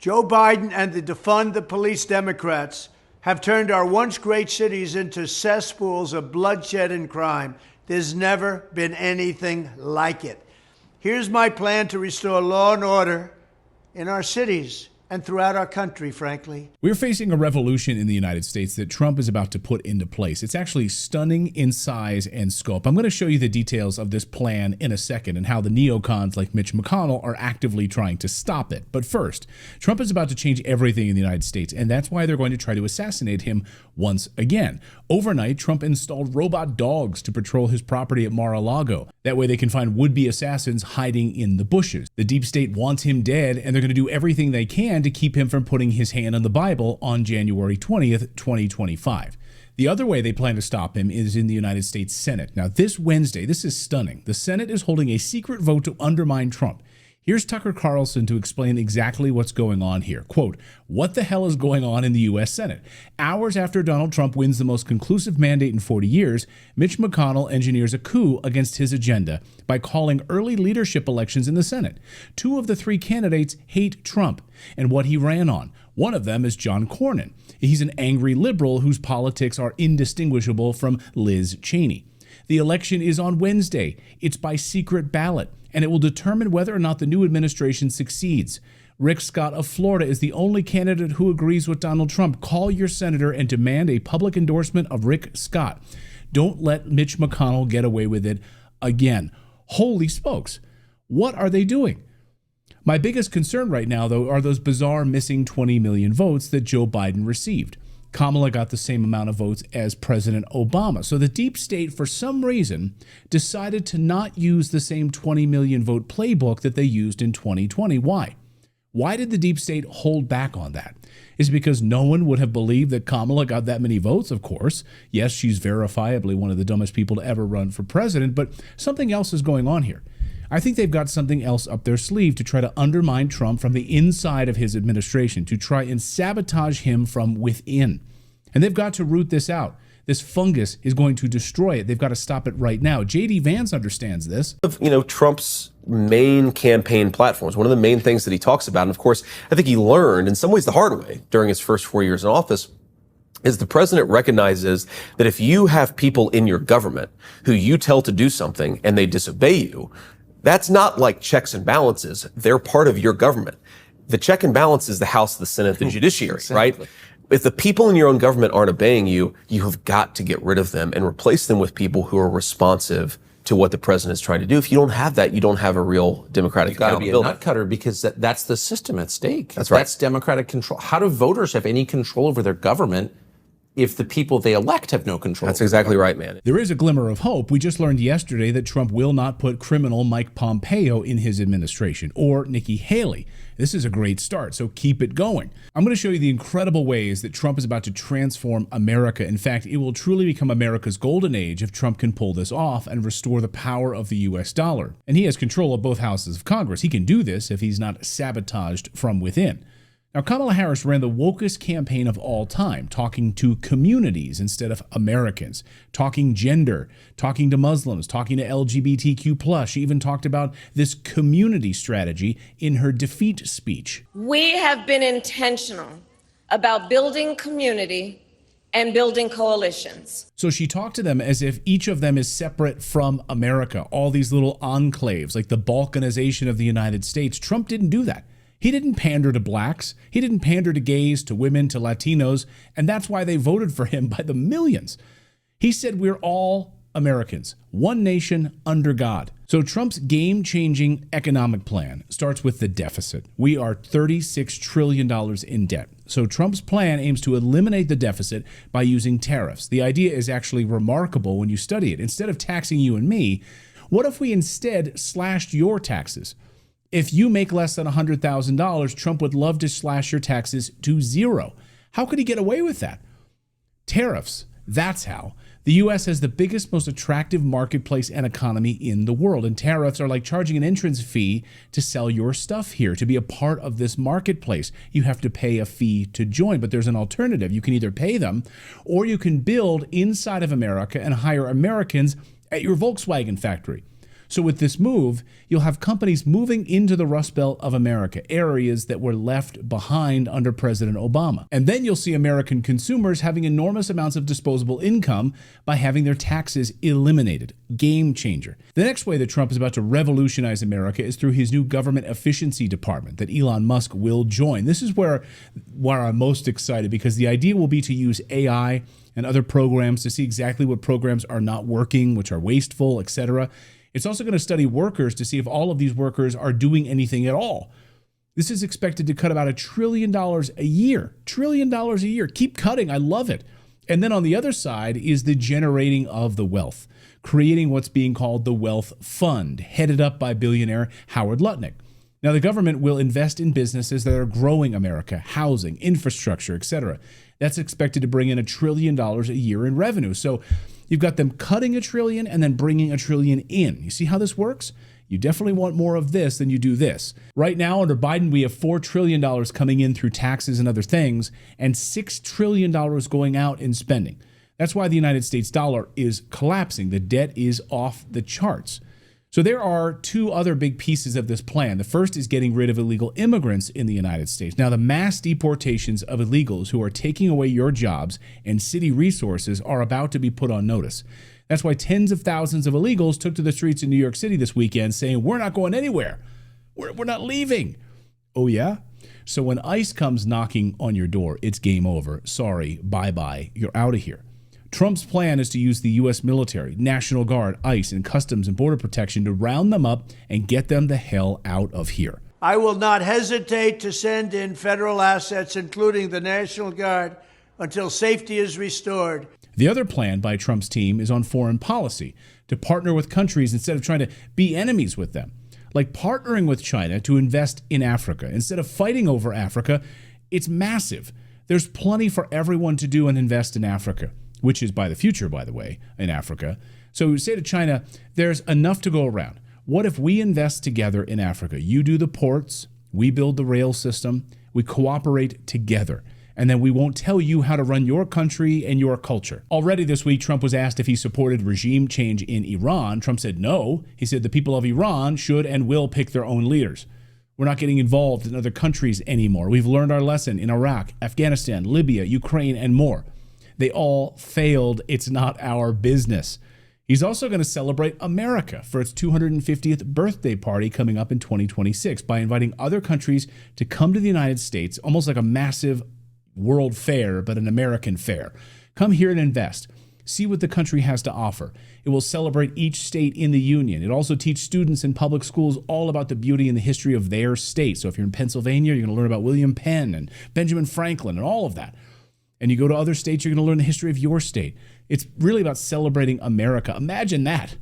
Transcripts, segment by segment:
Joe Biden and the defund the police Democrats have turned our once great cities into cesspools of bloodshed and crime. There's never been anything like it. Here's my plan to restore law and order in our cities and throughout our country, frankly. We're facing a revolution in the United States that Trump is about to put into place. It's actually stunning in size and scope. I'm going to show you the details of this plan in a second and how the neocons like Mitch McConnell are actively trying to stop it. But first, Trump is about to change everything in the United States, and that's why they're going to try to assassinate him once again. Overnight, Trump installed robot dogs to patrol his property at Mar-a-Lago. That way they can find would-be assassins hiding in the bushes. The deep state wants him dead, and they're going to do everything they can to keep him from putting his hand on the Bible on January 20th, 2025. The other way they plan to stop him is in the United States Senate. Now, this Wednesday, this is stunning. The Senate is holding a secret vote to undermine Trump. Here's Tucker Carlson to explain exactly what's going on here. Quote, "What the hell is going on in the U.S. Senate? Hours after Donald Trump wins the most conclusive mandate in 40 years, Mitch McConnell engineers a coup against his agenda by calling early leadership elections in the Senate. 2 of the 3 candidates hate Trump and what he ran on. One of them is John Cornyn. He's an angry liberal whose politics are indistinguishable from Liz Cheney. The election is on Wednesday. It's by secret ballot, and it will determine whether or not the new administration succeeds. Rick Scott of Florida is the only candidate who agrees with Donald Trump. Call your senator and demand a public endorsement of Rick Scott. Don't let Mitch McConnell get away with it again." Holy smokes. What are they doing? My biggest concern right now, though, are those bizarre missing 20 million votes that Joe Biden received. Kamala got the same amount of votes as President Obama. So the deep state, for some reason, decided to not use the same 20 million vote playbook that they used in 2020. Why? Why did the deep state hold back on that? Is it because no one would have believed that Kamala got that many votes? Of course. Yes, she's verifiably one of the dumbest people to ever run for president, but something else is going on here. I think they've got something else up their sleeve to try to undermine Trump from the inside of his administration, to try and sabotage him from within. And they've got to root this out. This fungus is going to destroy it. They've got to stop it right now. J.D. Vance understands this. Trump's main campaign platforms, one of the main things that he talks about, and of course, I think he learned in some ways the hard way during his first 4 years in office, is the president recognizes that if you have people in your government who you tell to do something and they disobey you, that's not like checks and balances. They're part of your government. The check and balance is the House, the Senate, the judiciary, Exactly. right? If the people in your own government aren't obeying you, you have got to get rid of them and replace them with people who are responsive to what the president is trying to do. If you don't have that, you don't have a real democratic accountability. You've got to be a nut cutter because that's the system at stake. That's right. That's democratic control. How do voters have any control over their government if the people they elect have no control? That's exactly right, man. There is a glimmer of hope. We just learned yesterday that Trump will not put criminal Mike Pompeo in his administration, or Nikki Haley. This is a great start, so keep it going. I'm going to show you the incredible ways that Trump is about to transform America. In fact, it will truly become America's golden age if Trump can pull this off and restore the power of the U.S. dollar. And he has control of both houses of Congress. He can do this if he's not sabotaged from within. Now, Kamala Harris ran the wokest campaign of all time, talking to communities instead of Americans, talking gender, talking to Muslims, talking to LGBTQ+. She even talked about this community strategy in her defeat speech. We have been intentional about building community and building coalitions. So she talked to them as if each of them is separate from America, all these little enclaves, like the balkanization of the United States. Trump didn't do that. He didn't pander to blacks. He didn't pander to gays, to women, to Latinos, and that's why they voted for him by the millions. He said we're all Americans, one nation under God. So Trump's game-changing economic plan starts with the deficit. We are $36 trillion in debt. So Trump's plan aims to eliminate the deficit by using tariffs. The idea is actually remarkable when you study it. Instead of taxing you and me, what if we instead slashed your taxes? If you make less than $100,000, Trump would love to slash your taxes to zero. How could he get away with that? Tariffs. That's how. The U.S. has the biggest, most attractive marketplace and economy in the world, and tariffs are like charging an entrance fee to sell your stuff here. To be a part of this marketplace, you have to pay a fee to join, but there's an alternative. You can either pay them, or you can build inside of America and hire Americans at your Volkswagen factory. So with this move, you'll have companies moving into the Rust Belt of America, areas that were left behind under President Obama. And then you'll see American consumers having enormous amounts of disposable income by having their taxes eliminated. Game changer. The next way that Trump is about to revolutionize America is through his new government efficiency department that Elon Musk will join. This is where I'm most excited, because the idea will be to use AI and other programs to see exactly what programs are not working, which are wasteful, etc. It's also going to study workers to see if all of these workers are doing anything at all. This is expected to cut about $1 trillion a year. $1 trillion a year. Keep cutting. I love it. And then on the other side is the generating of the wealth, creating what's being called the Wealth Fund, headed up by billionaire Howard Lutnick. Now, the government will invest in businesses that are growing America, housing, infrastructure, etc. That's expected to bring in $1 trillion a year in revenue. So you've got them cutting $1 trillion and then bringing $1 trillion in. You see how this works? You definitely want more of this than you do this. Right now, under Biden, we have $4 trillion coming in through taxes and other things, and $6 trillion going out in spending. That's why the United States dollar is collapsing. The debt is off the charts. So there are two other big pieces of this plan. The first is getting rid of illegal immigrants in the United States. Now, the mass deportations of illegals who are taking away your jobs and city resources are about to be put on notice. That's why tens of thousands of illegals took to the streets in New York City this weekend saying, we're not going anywhere. We're not leaving. Oh, yeah? So when ICE comes knocking on your door, it's game over. Sorry, bye-bye. You're out of here. Trump's plan is to use the U.S. military, National Guard, ICE, and Customs and Border Protection to round them up and get them the hell out of here. I will not hesitate to send in federal assets, including the National Guard, until safety is restored. The other plan by Trump's team is on foreign policy, to partner with countries instead of trying to be enemies with them. Like partnering with China to invest in Africa. Instead of fighting over Africa, it's massive. There's plenty for everyone to do and invest in Africa, which is by the future, by the way, in Africa. So we say to China, there's enough to go around. What if we invest together in Africa? You do the ports, we build the rail system, we cooperate together. And then we won't tell you how to run your country and your culture. Already this week, Trump was asked if he supported regime change in Iran. Trump said no. He said the people of Iran should and will pick their own leaders. We're not getting involved in other countries anymore. We've learned our lesson in Iraq, Afghanistan, Libya, Ukraine, and more. They all failed. It's not our business. He's also going to celebrate America for its 250th birthday party coming up in 2026 by inviting other countries to come to the United States, almost like a massive world fair, but an American fair. Come here and invest. See what the country has to offer. It will celebrate each state in the union. It also teaches students in public schools all about the beauty and the history of their state. So if you're in Pennsylvania, you're going to learn about William Penn and Benjamin Franklin and all of that. And you go to other states, you're going to learn the history of your state. It's really about celebrating America. Imagine that.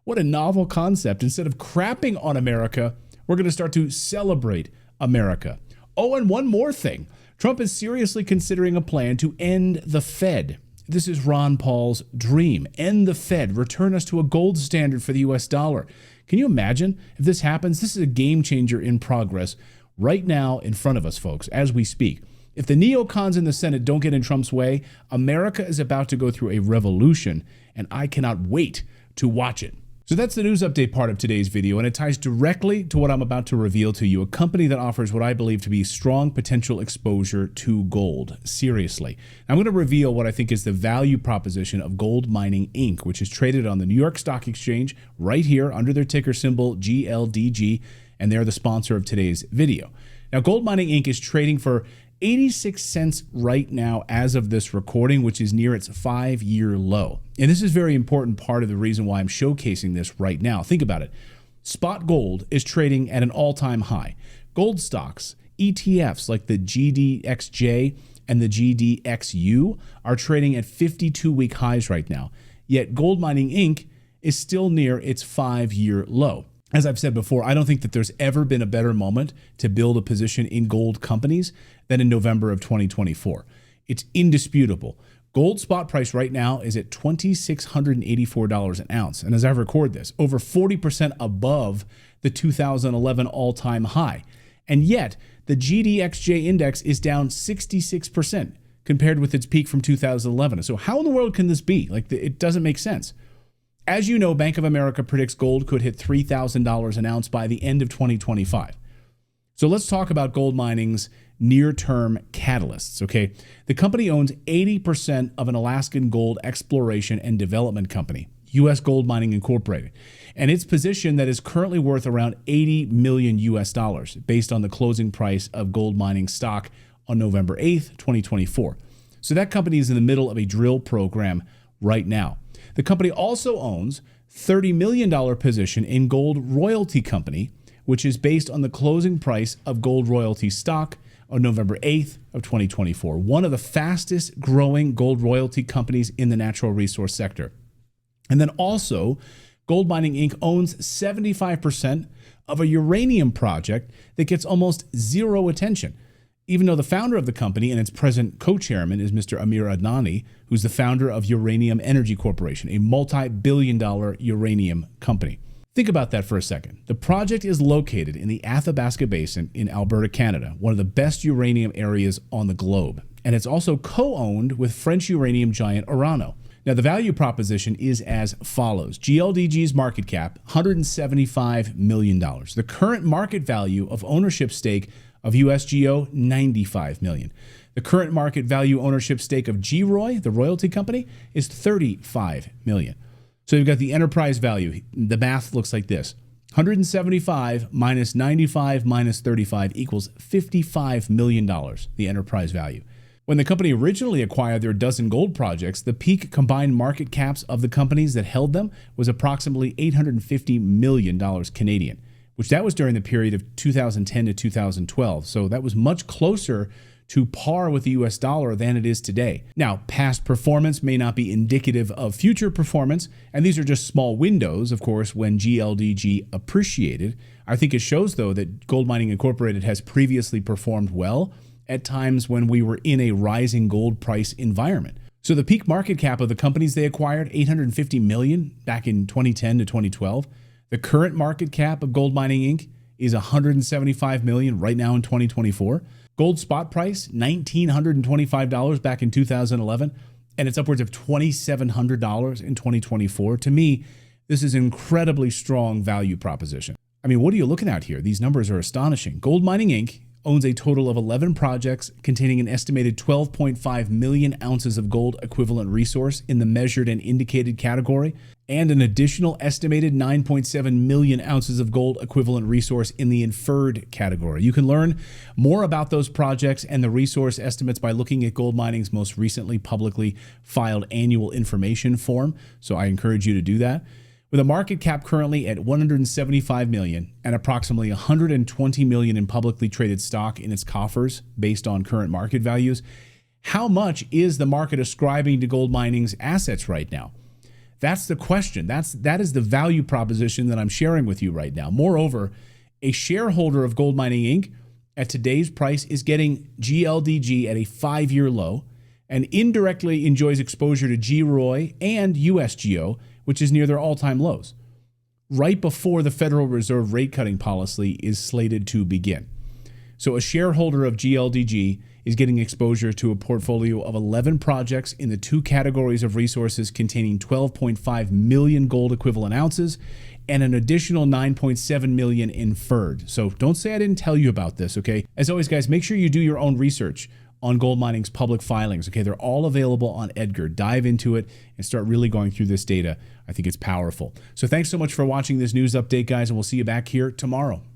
What a novel concept. Instead of crapping on America, we're going to start to celebrate America. Oh, and one more thing. Trump is seriously considering a plan to end the Fed. This is Ron Paul's dream. End the Fed. Return us to a gold standard for the U.S. dollar. Can you imagine if this happens? This is a game changer in progress right now in front of us, folks, as we speak. If the neocons in the Senate don't get in Trump's way, America is about to go through a revolution, and I cannot wait to watch it. So that's the news update part of today's video, and it ties directly to what I'm about to reveal to you, a company that offers what I believe to be strong potential exposure to gold. Seriously. I'm going to reveal what I think is the value proposition of Gold Mining Inc., which is traded on the New York Stock Exchange right here under their ticker symbol GLDG, and they're the sponsor of today's video. Now, Gold Mining Inc. is trading for 86 cents right now as of this recording, which is near its 5-year low. And this is a very important part of the reason why I'm showcasing this right now. Think about it. Spot gold is trading at an all-time high. Gold stocks, ETFs like the GDXJ and the GDXU are trading at 52-week highs right now. Yet Gold Mining Inc. is still near its 5-year low. As I've said before, I don't think that there's ever been a better moment to build a position in gold companies than in November of 2024. It's indisputable. Gold spot price right now is at $2,684 an ounce. And as I record this, over 40% above the 2011 all-time high. And yet, the GDXJ index is down 66% compared with its peak from 2011. So how in the world can this be? Like, it doesn't make sense. As you know, Bank of America predicts gold could hit $3,000 an ounce by the end of 2025. So let's talk about gold mining's near-term catalysts, okay? The company owns 80% of an Alaskan gold exploration and development company, U.S. Gold Mining Incorporated, and its position that is currently worth around $80 million US dollars based on the closing price of gold mining stock on November 8th, 2024. So that company is in the middle of a drill program right now. The company also owns $30 million position in Gold Royalty Company, which is based on the closing price of Gold Royalty stock on November 8th of 2024, one of the fastest growing gold royalty companies in the natural resource sector. And then also, Gold Mining Inc. owns 75% of a uranium project that gets almost zero attention, even though the founder of the company and its present co-chairman is Mr. Amir Adnani, who's the founder of Uranium Energy Corporation, a multi-billion-dollar uranium company. Think about that for a second. The project is located in the Athabasca Basin in Alberta, Canada, one of the best uranium areas on the globe. And it's also co-owned with French uranium giant Orano. Now, the value proposition is as follows. GLDG's market cap, $175 million. The current market value of ownership stake of USGO, $95 million. The current market value ownership stake of GROY, the royalty company, is $35 million. So you've got the enterprise value. The math looks like this. 175 minus 95 minus 35 equals $55 million, the enterprise value. When the company originally acquired their dozen gold projects, the peak combined market caps of the companies that held them was approximately $850 million Canadian, which that was during the period of 2010 to 2012. So that was much closer to par with the US dollar than it is today. Now, past performance may not be indicative of future performance, and these are just small windows, of course, when GLDG appreciated. I think it shows, though, that Gold Mining Incorporated has previously performed well at times when we were in a rising gold price environment. So the peak market cap of the companies they acquired, $850 million back in 2010 to 2012. The current market cap of Gold Mining Inc. is $175 million right now in 2024. Gold spot price, $1,925 back in 2011, and it's upwards of $2,700 in 2024. To me, this is an incredibly strong value proposition. I mean, what are you looking at here? These numbers are astonishing. Gold Mining Inc. owns a total of 11 projects containing an estimated 12.5 million ounces of gold equivalent resource in the measured and indicated category, and an additional estimated 9.7 million ounces of gold equivalent resource in the inferred category. You can learn more about those projects and the resource estimates by looking at Gold Mining's most recently publicly filed annual information form, so I encourage you to do that. With a market cap currently at $175 million and approximately $120 million in publicly traded stock in its coffers based on current market values, how much is the market ascribing to Gold Mining's assets right now? That's the question. That is the value proposition that I'm sharing with you right now. Moreover, a shareholder of Gold Mining Inc. at today's price is getting GLDG at a 5-year low and indirectly enjoys exposure to GROY and USGO, which is near their all-time lows, right before the Federal Reserve rate cutting policy is slated to begin. So a shareholder of GLDG is getting exposure to a portfolio of 11 projects in the 2 categories of resources containing 12.5 million gold equivalent ounces and an additional 9.7 million inferred. So don't say I didn't tell you about this, okay? As always, guys, make sure you do your own research on Gold Mining's public filings, okay? They're all available on Edgar. Dive into it and start really going through this data. I think it's powerful. So thanks so much for watching this news update, guys, and we'll see you back here tomorrow.